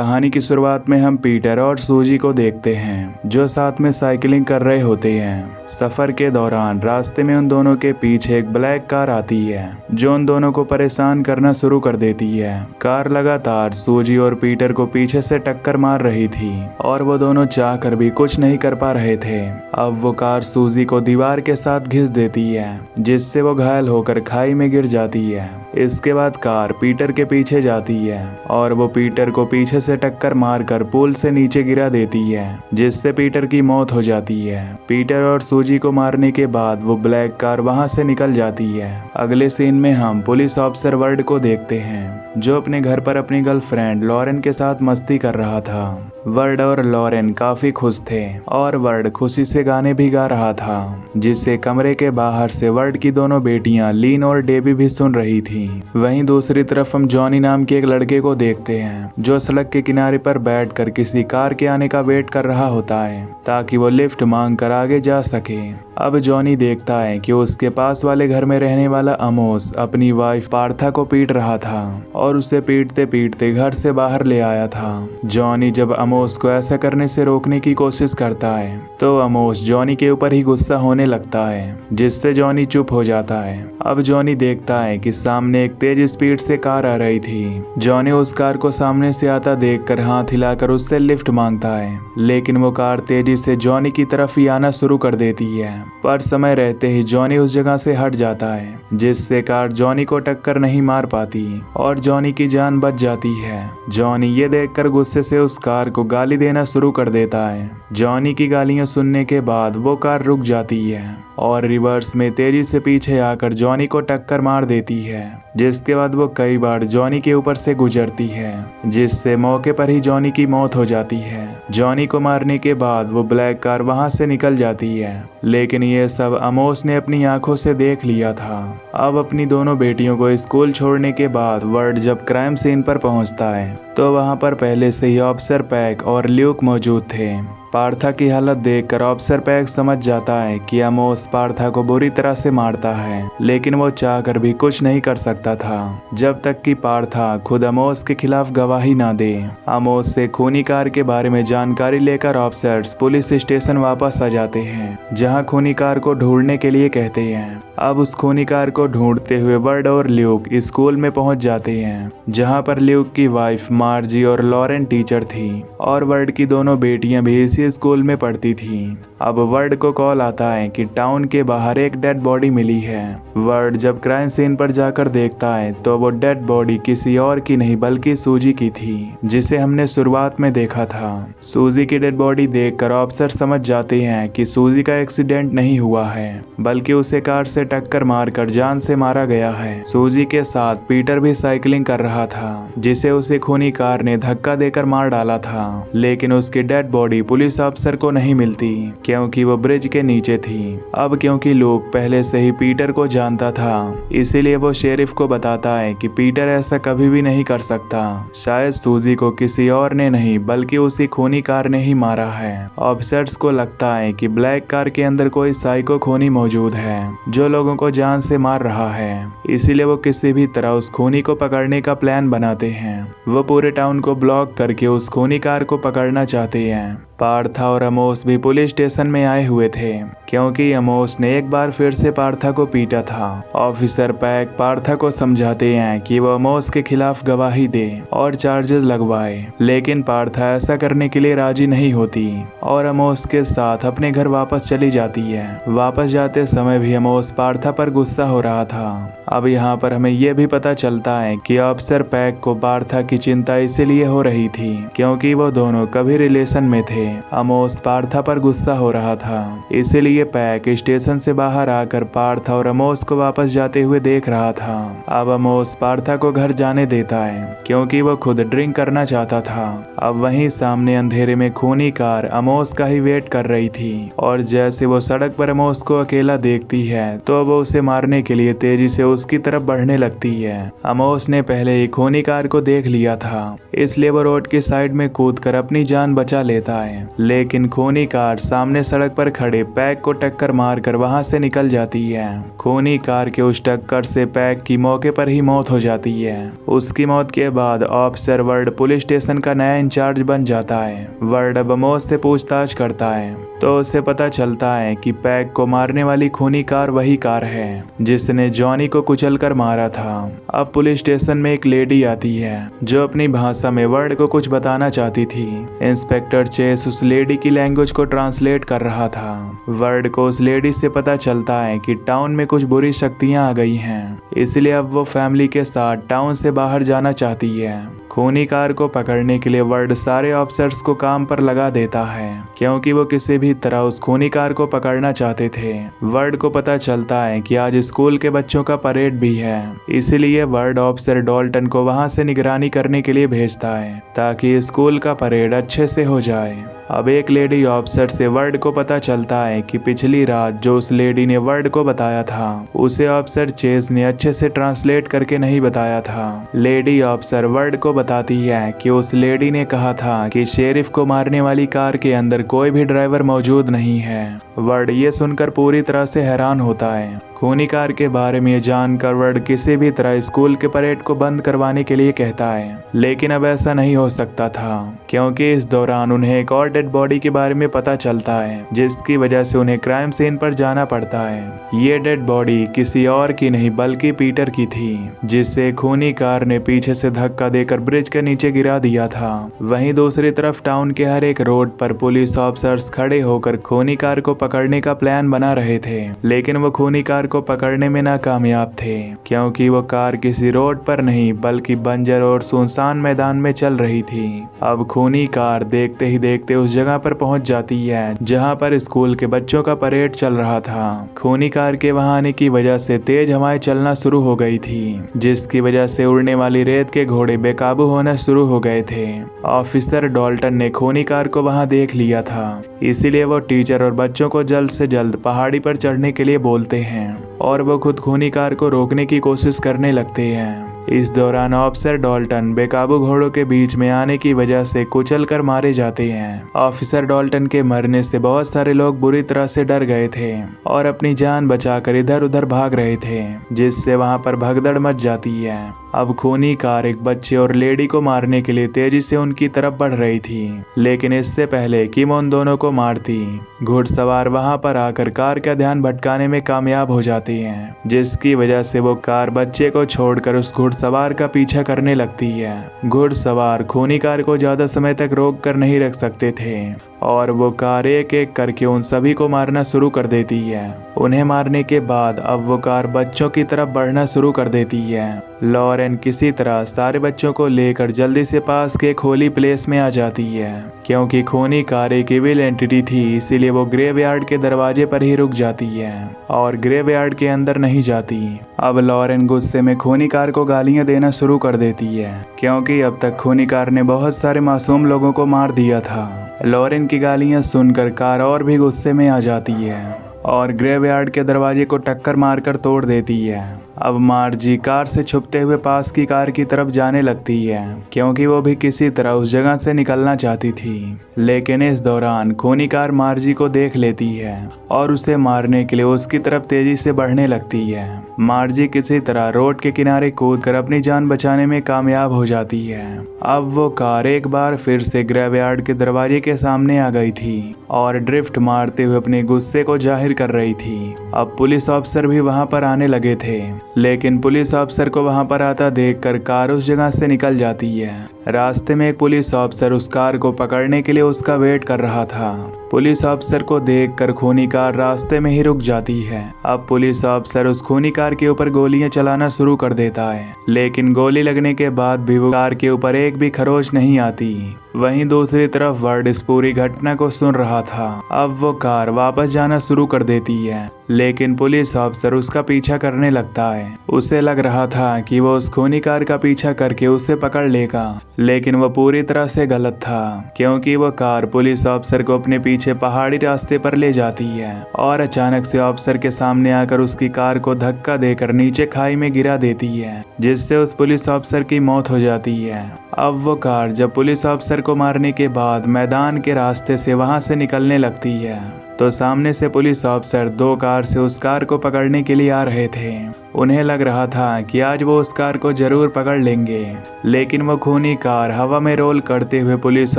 कहानी की शुरुआत में हम पीटर और सूजी को देखते हैं जो साथ में साइकिलिंग कर रहे होते हैं। सफर के दौरान रास्ते में उन दोनों के पीछे एक ब्लैक कार आती है जो उन दोनों को परेशान करना शुरू कर देती है। कार लगातार सूजी और पीटर को पीछे से टक्कर मार रही थी और वो दोनों चाहकर भी कुछ नहीं कर पा रहे थे। अब वो कार सूजी को दीवार के साथ घिस देती है जिससे वो घायल होकर खाई में गिर जाती है। इसके बाद कार पीटर के पीछे जाती है और वो पीटर को पीछे से टक्कर मारकर पुल से नीचे गिरा देती है जिससे पीटर की मौत हो जाती है। पीटर और सूजी को मारने के बाद वो ब्लैक कार वहां से निकल जाती है। अगले सीन में हम पुलिस ऑफिसर वर्ड को देखते हैं जो अपने घर पर अपनी गर्लफ्रेंड लॉरेन के साथ मस्ती कर रहा था। वर्ड और लॉरेन काफी खुश थे और वर्ड खुशी से गाने भी गा रहा था जिससे कमरे के बाहर से वर्ड की दोनों बेटियां लीन और डेबी भी सुन रही थी। वहीं दूसरी तरफ हम जॉनी नाम के एक लड़के को देखते हैं जो सड़क के किनारे पर बैठकर किसी कार के आने का वेट कर रहा होता है ताकि वो लिफ्ट मांग कर आगे जा सके। अब जॉनी देखता है कि उसके पास वाले घर में रहने वाला अमोस अपनी वाइफ पार्था को पीट रहा था और उसे पीटते पीटते घर से बाहर ले आया था। जॉनी जब अमोस को ऐसा करने से रोकने की कोशिश करता है तो अमोस जॉनी के ऊपर ही गुस्सा होने लगता है जिससे जॉनी चुप हो जाता है। अब जॉनी देखता है कि सामने एक तेज स्पीड से कार आ रही थी। जॉनी उस कार को सामने से आता देखकर हाथ हिलाकर उससे लिफ्ट मांगता है लेकिन वो कार तेजी से जॉनी की तरफ ही आना शुरू कर देती है पर समय रहते ही जॉनी उस जगह से हट जाता है जिससे कार जॉनी को टक्कर नहीं मार पाती और जॉनी की जान बच जाती है। जॉनी ये देखकर गुस्से से उस कार को गाली देना शुरू कर देता है। जॉनी की गालियां सुनने के बाद वो कार रुक जाती है और रिवर्स में तेजी से पीछे आकर जॉनी को टक्कर मार देती है जिसके बाद वो कई बार जॉनी के ऊपर से गुजरती है जिससे मौके पर ही जॉनी की मौत हो जाती है। जॉनी को मारने के बाद वो ब्लैक कार वहां से निकल जाती है लेकिन ये सब अमोस ने अपनी आंखों से देख लिया था। अब अपनी दोनों बेटियों को स्कूल छोड़ने के बाद वर्ड जब क्राइम सीन पर पहुंचता है तो वहां पर पहले से ही ऑफिसर पैक और ल्यूक मौजूद थे। पार्था की हालत देखकर ऑफिसर पैक समझ जाता है कि अमोस पार्था को बुरी तरह से मारता है लेकिन वो चाहकर भी कुछ नहीं कर सकता था जब तक कि पार्था खुद अमोस के खिलाफ गवाही ना दे। अमोस से खूनी कार के बारे में जानकारी लेकर ऑफिसर्स पुलिस स्टेशन वापस आ जाते हैं जहां खूनी कार को ढूंढने के लिए कहते हैं। अब उस खूनी कार को ढूंढते हुए वर्ड और ल्यूक स्कूल में पहुंच जाते हैं जहां पर ल्यूक की वाइफ मार्जी और लॉरेन टीचर थी और वर्ड की दोनों बेटियां भी इसी स्कूल में पढ़ती थी। अब वर्ड को कॉल आता है कि टाउन के बाहर एक डेड बॉडी मिली है। वर्ड जब क्राइम सीन पर जाकर देखता है तो वो डेड बॉडी किसी और की नहीं बल्कि सूजी की थी जिसे हमने शुरुआत में देखा था। सूजी की डेड बॉडी देखकर ऑफिसर समझ जाते हैं कि सूजी का एक्सीडेंट नहीं हुआ है बल्कि उसे कार से टक्कर मारकर जान से मारा गया है। सूजी के साथ पीटर भी साइकिलिंग कर रहा था जिसे उसे खूनी कार ने धक्का देकर मार डाला था लेकिन उसकी डेड बॉडी पुलिस ऑफिसर को नहीं मिलती क्योंकि वो ब्रिज के नीचे थी। अब क्योंकि लोग पहले से ही पीटर को जानता था इसीलिए वो शेरिफ को बताता है कि पीटर ऐसा कभी भी नहीं कर सकता। शायद सूजी को किसी और ने नहीं बल्कि उसी खूनी कार ने ही मारा है। ऑफिसर्स को लगता है कि ब्लैक कार के अंदर कोई साइको खूनी मौजूद है जो लोगों को जान से मार रहा है इसीलिए वो किसी भी तरह उस खूनी को पकड़ने का प्लान बनाते हैं। वो पूरे टाउन को ब्लॉक करके उस खूनी कार को पकड़ना चाहते हैं। पार्था और अमोस भी पुलिस स्टेशन में आए हुए थे क्योंकि अमोस ने एक बार फिर से पार्था को पीटा था। ऑफिसर पैक पार्था को समझाते हैं कि वो अमोस के खिलाफ गवाही दे और चार्जेस लगवाए लेकिन पार्था ऐसा करने के लिए राजी नहीं होती और अमोस के साथ अपने घर वापस चली जाती है। वापस जाते समय भी अमोस पार्था पर गुस्सा हो रहा था। अब यहाँ पर हमें यह भी पता चलता है कि ऑफिसर पैक को पार्था की चिंता इसीलिए हो रही थी क्योंकि वो दोनों कभी रिलेशन में थे। अमोस पार्था पर गुस्सा हो रहा था इसीलिए पैक स्टेशन से बाहर आकर पार्था और अमोस को वापस जाते हुए देख रहा था। अब अमोस पार्था को घर जाने देता है क्योंकि वो खुद ड्रिंक करना चाहता था। अब वहीं सामने अंधेरे में खूनी कार अमोस का ही वेट कर रही थी और जैसे वो सड़क पर अमोस को अकेला देखती है तो वो उसे मारने के लिए तेजी से उसकी तरफ बढ़ने लगती है। अमोस ने पहले ही खूनी कार को देख लिया था इसलिए वो रोड की साइड में कूदकर अपनी जान बचा लेता है लेकिन खूनी कार सामने सड़क पर खड़े पैक को टक्कर मारकर वहां से निकल जाती है। खूनी कार के उस टक्कर से पैक की मौके पर ही मौत हो जाती है। उसकी मौत के बाद ऑफिसर वर्ड पुलिस स्टेशन का नया इंचार्ज बन जाता है। वर्ड अब अमोस से पूछताछ करता है तो उसे पता चलता है कि पैक को मारने वाली खूनी कार वही कार है जिसने जॉनी को कुचलकर मारा था। अब पुलिस स्टेशन में एक लेडी आती है जो अपनी भाषा में वर्ड को कुछ बताना चाहती थी। इंस्पेक्टर चेस उस लेडी की लैंग्वेज को ट्रांसलेट कर रहा था। वर्ड को उस लेडी से पता चलता है कि टाउन में कुछ बुरी शक्तियां आ गई हैं, इसलिए अब वो फैमिली के साथ टाउन से बाहर जाना चाहती है। खूनी कार को पकड़ने के लिए वर्ड सारे ऑफिसर्स को काम पर लगा देता है क्योंकि वो किसी भी तरह उस खूनी कार को पकड़ना चाहते थे। वर्ड को पता चलता है कि आज स्कूल के बच्चों का परेड भी है, इसलिए वर्ड ऑफिसर डॉल्टन को वहां से निगरानी करने के लिए भेजता है ताकि स्कूल का परेड अच्छे से हो जाए। अब एक लेडी ऑफिसर से वर्ड को पता चलता है कि पिछली रात जो उस लेडी ने वर्ड को बताया था उसे ऑफिसर चेस ने अच्छे से ट्रांसलेट करके नहीं बताया था। लेडी ऑफिसर वर्ड को बताती है कि उस लेडी ने कहा था कि शेरिफ को मारने वाली कार के अंदर कोई भी ड्राइवर मौजूद नहीं है। वर्ड ये सुनकर पूरी तरह से हैरान होता है। खूनी कार के बारे में जानकर वर्ड किसी भी तरह स्कूल के परेड को बंद करवाने के लिए कहता है, लेकिन अब ऐसा नहीं हो सकता था क्योंकि इस दौरान उन्हें एक और डेड बॉडी के बारे में पता चलता है जिसकी वजह से उन्हें क्राइम सीन पर जाना पड़ता है। ये डेड बॉडी किसी और की नहीं बल्कि पीटर की थी जिसे खूनी कार ने पीछे से धक्का देकर ब्रिज के नीचे गिरा दिया था। वहीं दूसरी तरफ टाउन के हर एक रोड पर पुलिस ऑफिसर्स खड़े होकर खूनी कार को पकड़ने का प्लान बना रहे थे, लेकिन वो खूनी कार को पकड़ने में नाकामयाब थे क्योंकि वो कार किसी रोड पर नहीं बल्कि बंजर और सुनसान मैदान में चल रही थी। अब खूनी कार देखते ही देखते उस जगह पर पहुंच जाती है जहां पर स्कूल के बच्चों का परेड चल रहा था। खूनी कार के वहां आने की वजह से तेज हवाएं चलना शुरू हो गई थी जिसकी वजह से उड़ने वाली रेत के घोड़े बेकाबू होना शुरू हो गए थे। ऑफिसर डॉल्टन ने खूनी कार को वहां देख लिया था, इसीलिए वो टीचर और बच्चों को जल्द से जल्द पहाड़ी पर चढ़ने के लिए बोलते हैं और वो खुद खूनी कार को रोकने की कोशिश करने लगते हैं। इस दौरान ऑफिसर डॉल्टन बेकाबू घोड़ों के बीच में आने की वजह से कुचल कर मारे जाते हैं। ऑफिसर डॉल्टन के मरने से बहुत सारे लोग बुरी तरह से डर गए थे और अपनी जान बचाकर इधर उधर भाग रहे थे जिससे वहां पर भगदड़ मच जाती है। अब खूनी कार एक बच्चे और लेडी को मारने के लिए तेजी से उनकी तरफ बढ़ रही थी, लेकिन इससे पहले कि वो उन दोनों को मारती, घुड़सवार वहां पर आकर कार का ध्यान भटकाने में कामयाब हो जाती हैं, जिसकी वजह से वो कार बच्चे को छोड़कर उस घुड़सवार का पीछा करने लगती है। घुड़सवार खूनी कार को ज्यादा समय तक रोक कर नहीं रख सकते थे और वो कार एक एक करके उन सभी को मारना शुरू कर देती है। उन्हें मारने के बाद अब वो कार बच्चों की तरफ बढ़ना शुरू कर देती है। लॉरेन किसी तरह सारे बच्चों को लेकर जल्दी से पास के एक होली प्लेस में आ जाती है। क्योंकि खूनी कार एक इविल एंटिटी थी, इसीलिए वो ग्रेवयार्ड के दरवाजे पर ही रुक जाती है और ग्रेवयार्ड के अंदर नहीं जाती। अब लॉरेन गुस्से में खूनी कार को गालियां देना शुरू कर देती है क्योंकि अब तक खूनी कार ने बहुत सारे मासूम लोगों को मार दिया था। लॉरेन की गालियां सुनकर कार और भी गुस्से में आ जाती है और ग्रेवयार्ड के दरवाजे को टक्कर मारकर तोड़ देती है। अब मार्जी कार से छुपते हुए पास की कार की तरफ जाने लगती है क्योंकि वो भी किसी तरह उस जगह से निकलना चाहती थी, लेकिन इस दौरान खूनी कार मार्जी को देख लेती है और उसे मारने के लिए उसकी तरफ तेजी से बढ़ने लगती है। मार्जी किसी तरह रोड के किनारे कूदकर अपनी जान बचाने में कामयाब हो जाती है। अब वो कार एक बार फिर से ग्रेवयार्ड के दरवाजे के सामने आ गई थी और ड्रिफ्ट मारते हुए अपने गुस्से को जाहिर कर रही थी। अब पुलिस ऑफिसर भी वहां पर आने लगे थे, लेकिन पुलिस ऑफिसर को वहां पर आता देखकर कार उस जगह से निकल जाती है। रास्ते में एक पुलिस ऑफिसर उस कार को पकड़ने के लिए उसका वेट कर रहा था। पुलिस ऑफिसर को देखकर खूनी कार रास्ते में ही रुक जाती है। अब पुलिस ऑफिसर उस खूनी कार के ऊपर गोलियां चलाना शुरू कर देता है, लेकिन गोली लगने के बाद भी वो कार के ऊपर एक भी खरोच नहीं आती। वहीं दूसरी तरफ वर्ड इस पूरी घटना को सुन रहा था। अब वो कार वापस जाना शुरू कर देती है, लेकिन पुलिस ऑफिसर उसका पीछा करने लगता है। उसे लग रहा था कि वो उस खूनी कार का पीछा करके उसे पकड़ लेगा, लेकिन वो पूरी तरह से गलत था, क्योंकि वो कार पुलिस ऑफिसर को अपने पीछे पहाड़ी रास्ते पर ले जाती है और अचानक से ऑफिसर के सामने आकर उसकी कार को धक्का देकर नीचे खाई में गिरा देती है, जिससे उस पुलिस ऑफिसर की मौत हो जाती है। अब वो कार जब पुलिस ऑफिसर को मारने के बाद मैदान के रास्ते से वहां से निकलने लगती है तो सामने से पुलिस ऑफिसर 2 कार से उस कार को पकड़ने के लिए आ रहे थे। उन्हें लग रहा था कि आज वो उस कार को जरूर पकड़ लेंगे, लेकिन वो खूनी कार हवा में रोल करते हुए पुलिस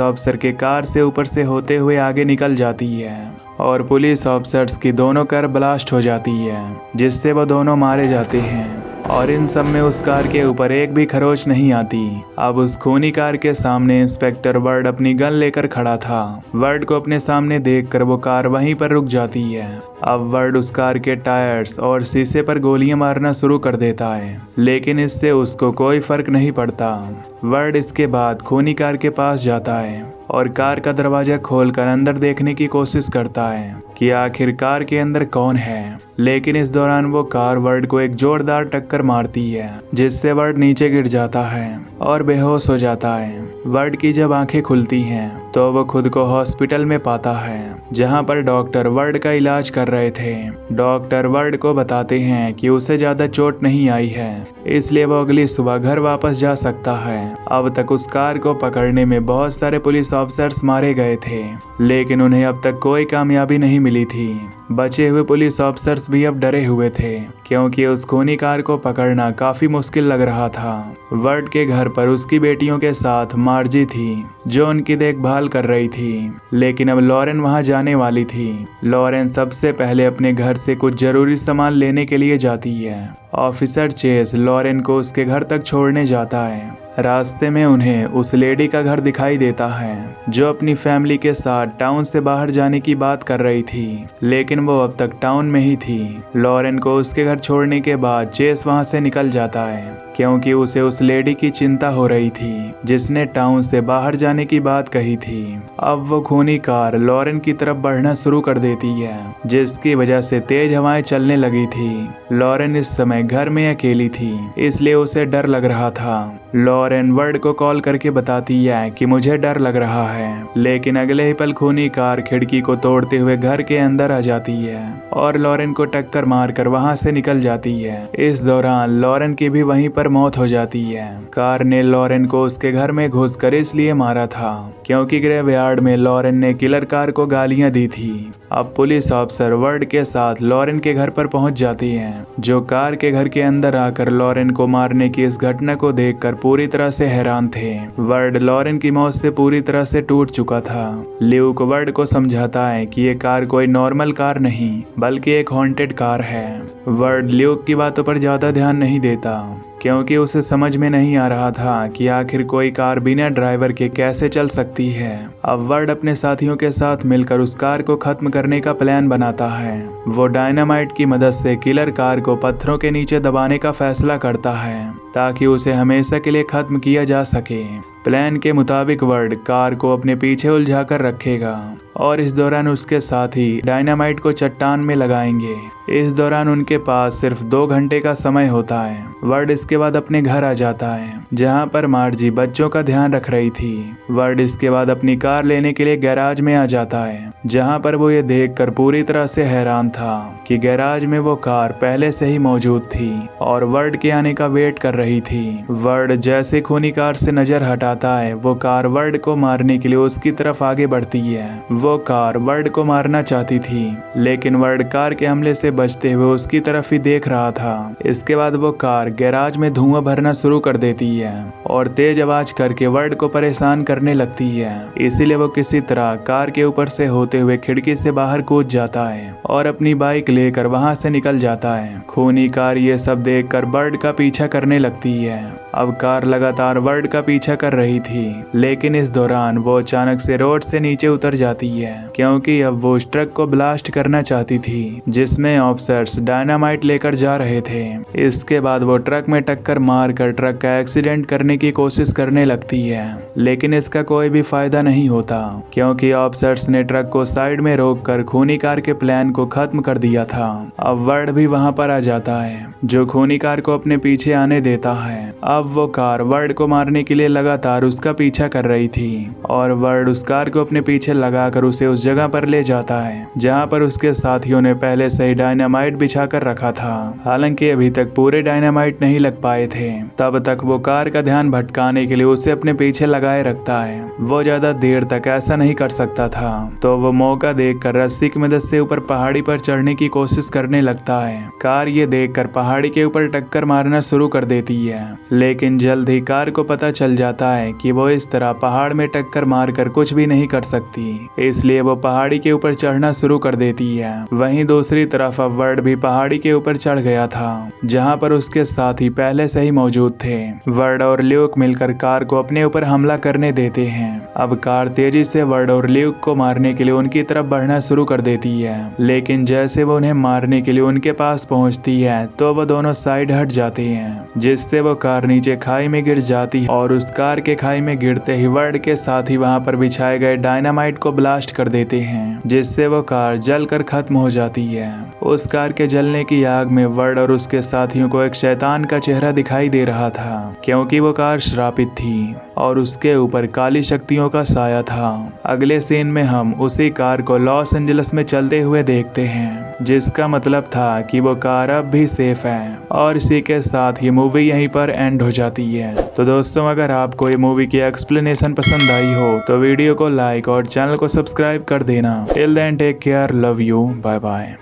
ऑफिसर के कार से ऊपर से होते हुए आगे निकल जाती है और पुलिस ऑफिसर्स की दोनों कार ब्लास्ट हो जाती है, जिससे वो दोनों मारे जाते हैं। और इन सब में उस कार के ऊपर एक भी खरोच नहीं आती। अब उस खूनी कार के सामने इंस्पेक्टर वर्ड अपनी गन लेकर खड़ा था। वर्ड को अपने सामने देखकर वो कार वहीं पर रुक जाती है। अब वर्ड उस कार के टायर्स और शीशे पर गोलियां मारना शुरू कर देता है, लेकिन इससे उसको कोई फर्क नहीं पड़ता। वर्ड इसके बाद खूनी कार के पास जाता है और कार का दरवाजा खोलकर अंदर देखने की कोशिश करता है कि आखिर कार के अंदर कौन है, लेकिन इस दौरान वो कार वर्ड को एक जोरदार टक्कर मारती है, जिससे वर्ड नीचे गिर जाता है और बेहोश हो जाता है। वर्ड की जब आंखें खुलती हैं तो वो खुद को हॉस्पिटल में पाता है, जहां पर डॉक्टर वर्ड का इलाज कर रहे थे। डॉक्टर वर्ड को बताते हैं कि उसे ज्यादा चोट नहीं आई है, इसलिए वो अगली सुबह घर वापस जा सकता है। अब तक उस कार को पकड़ने में बहुत सारे पुलिस ऑफिसर्स मारे गए थे, लेकिन उन्हें अब तक कोई कामयाबी नहीं मिली थी। बचे हुए पुलिस ऑफिसर्स भी अब डरे हुए थे, क्योंकि उस खूनी कार को पकड़ना काफी मुश्किल लग रहा था। वर्ड के घर पर उसकी बेटियों के साथ मार्जी थी, जो उनकी देखभाल कर रही थी, लेकिन अब लॉरेन वहां जाने वाली थी। लॉरेन सबसे पहले अपने घर से कुछ जरूरी सामान लेने के लिए जाती है। ऑफिसर चेस लॉरेन को उसके घर तक छोड़ने जाता है। रास्ते में उन्हें उस लेडी का घर दिखाई देता है, जो अपनी फैमिली के साथ टाउन से बाहर जाने की बात कर रही थी, लेकिन वो अब तक टाउन में ही थी। लॉरेन को उसके घर छोड़ने के बाद चेस वहां से निकल जाता है, क्योंकि उसे उस लेडी की चिंता हो रही थी, जिसने टाउन से बाहर जाने की बात कही थी। अब वो खूनी कार लॉरेन की तरफ बढ़ना शुरू कर देती है, जिसकी वजह से तेज हवाएं चलने लगी थी। लॉरेन इस समय घर में अकेली थी, इसलिए उसे डर लग रहा था। लॉरेन वर्ड को कॉल करके बताती है कि मुझे डर लग रहा है, लेकिन अगले ही पल खूनी कार खिड़की को तोड़ते हुए घर के अंदर आ जाती है और लॉरेन को टक्कर मारकर वहां से निकल जाती है। इस दौरान लॉरेन की भी वहीं पर मौत हो जाती है। कार ने लॉरेन को उसके घर में घुसकर इसलिए मारा था क्योंकि ग्रेवयार्ड में लॉरेन ने किलर कार को गालियां दी थी। अब पुलिस ऑफिसर वर्ड के साथ लॉरेन के घर पर पहुंच जाती हैं, जो कार के घर के अंदर आकर लॉरेन को मारने की इस घटना को देखकर पूरी तरह से हैरान थे। वर्ड लॉरेन की मौत से पूरी तरह से टूट चुका था। ल्यूक वर्ड को समझाता है कि ये कार कोई नॉर्मल कार नहीं, बल्कि एक हॉन्टेड कार है। वर्ड ल्यूक की बातों पर ज्यादा ध्यान नहीं देता, क्योंकि उसे समझ में नहीं आ रहा था कि आखिर कोई कार बिना ड्राइवर के कैसे चल सकती है। अब वर्ड अपने साथियों के साथ मिलकर उस कार को खत्म करने का प्लान बनाता है। वो डायनामाइट की मदद से किलर कार को पत्थरों के नीचे दबाने का फैसला करता है, ताकि उसे हमेशा के लिए खत्म किया जा सके। प्लान के मुताबिक वर्ड कार को अपने पीछे उलझा कर रखेगा और इस दौरान उसके साथी डायनामाइट को चट्टान में लगाएंगे। इस दौरान उनके पास सिर्फ 2 घंटे का समय होता है। वर्ड इसके बाद अपने घर आ जाता है, जहां पर मार्जी बच्चों का ध्यान रख रही थी। वर्ड इसके बाद अपनी कार लेने के लिए गैराज में आ जाता है, जहां पर वो ये देखकर पूरी तरह से हैरान था कि गैराज में वो कार पहले से ही मौजूद थी और वर्ड के आने का वेट कर रही थी। वर्ड जैसे खूनी कार से नजर हटाता है, वो कार वर्ड को मारने के लिए उसकी तरफ आगे बढ़ती है। वो कार वर्ड को मारना चाहती थी, लेकिन वर्ड कार के हमले से बचते हुए उसकी तरफ ही देख रहा था। इसके बाद वो कार गैराज में धुआं भरना शुरू कर देती है और तेज आवाज करके वर्ड को परेशान करने लगती है। इसीलिए वो किसी तरह कार के ऊपर से होते हुए खिड़की से बाहर कूद जाता है और अपनी बाइक लेकर वहां से निकल जाता है। खूनी कार ये सब देखकर वर्ड का पीछा करने लगती है। अब कार लगातार वर्ड का पीछा कर रही थी, लेकिन इस दौरान वो अचानक से रोड से नीचे उतर जाती है, क्योंकि अब वो उस ट्रक को ब्लास्ट करना चाहती थी जिसमें ऑफिसर्स डायनामाइट लेकर जा रहे थे। इसके बाद वो ट्रक में टक्कर मारकर ट्रक का एक्सीडेंट करने की कोशिश करने लगती है, लेकिन इसका कोई भी फायदा नहीं होता, क्योंकि ऑफिसर्स ने ट्रक को साइड में रोककर खूनी कार के प्लान को खत्म कर दिया था। अब वर्ड भी वहां पर आ जाता है जो खूनी कार को अपने पीछे आने देता है। अब वो कार वर्ड को मारने के लिए लगातार उसका पीछा कर रही थी और वर्ड उस कार को अपने पीछे लगाकर उसे उस जगह पर ले जाता है जहां पर उसके साथियों ने पहले से ही डायनामाइट बिछा कर रखा था। हालांकि अभी तक पूरे डायनामाइट नहीं लग पाए थे, तब तक वो कार का ध्यान भटकाने के लिए उसे अपने पीछे लगाए रखता है। वो ज्यादा देर तक ऐसा नहीं कर सकता था, तो वो मौका देखकर रस्सी की मदद से ऊपर पहाड़ी पर चढ़ने की कोशिश करने लगता है। कार ये देखकर पहाड़ी के ऊपर टक्कर मारना शुरू कर देती है, लेकिन जल्द ही कार को पता चल जाता है कि वो इस तरह पहाड़ में टक्कर मारकर कुछ भी नहीं कर सकती, इसलिए वो पहाड़ी के ऊपर चढ़ना शुरू कर देती है। वहीं दूसरी तरफ अब वर्ड भी पहाड़ी के ऊपर चढ़ गया था, जहां पर उसके साथी पहले से ही मौजूद थे। वर्ड और ल्यूक मिलकर कार को अपने ऊपर हमला करने देते हैं। अब कार तेजी से वर्ड और ल्यूक को मारने के लिए उनकी तरफ बढ़ना शुरू कर देती है, लेकिन जैसे वो उन्हें मारने के लिए उनके पास पहुंचती है तो वो दोनों साइड हट जाते हैं, जिससे वो कार नीचे खाई में गिर जाती है और उस कार के खाई में गिरते ही वर्ड के साथी वहां पर बिछाए गए डायनामाइट को ब्लास्ट कर देते हैं, जिससे वो कार जलकर खत्म हो जाती है। उस कार के जलने की आग में वर्ड और उसके साथियों को एक शैतान का चेहरा दिखाई दे रहा था, क्योंकि वो कार श्रापित थी और उसके ऊपर काली शक्तियों का साया था। अगले सीन में हम उसी कार को लॉस एंजलिस में चलते हुए देखते हैं, जिसका मतलब था कि वो कार अब भी सेफ है। और इसी के साथ ये मूवी यहीं पर एंड हो जाती है। तो दोस्तों, अगर आपको ये मूवी की एक्सप्लेनेशन पसंद आई हो तो वीडियो को लाइक और चैनल को सब्सक्राइब कर देना। Till then take care, love you, bye bye.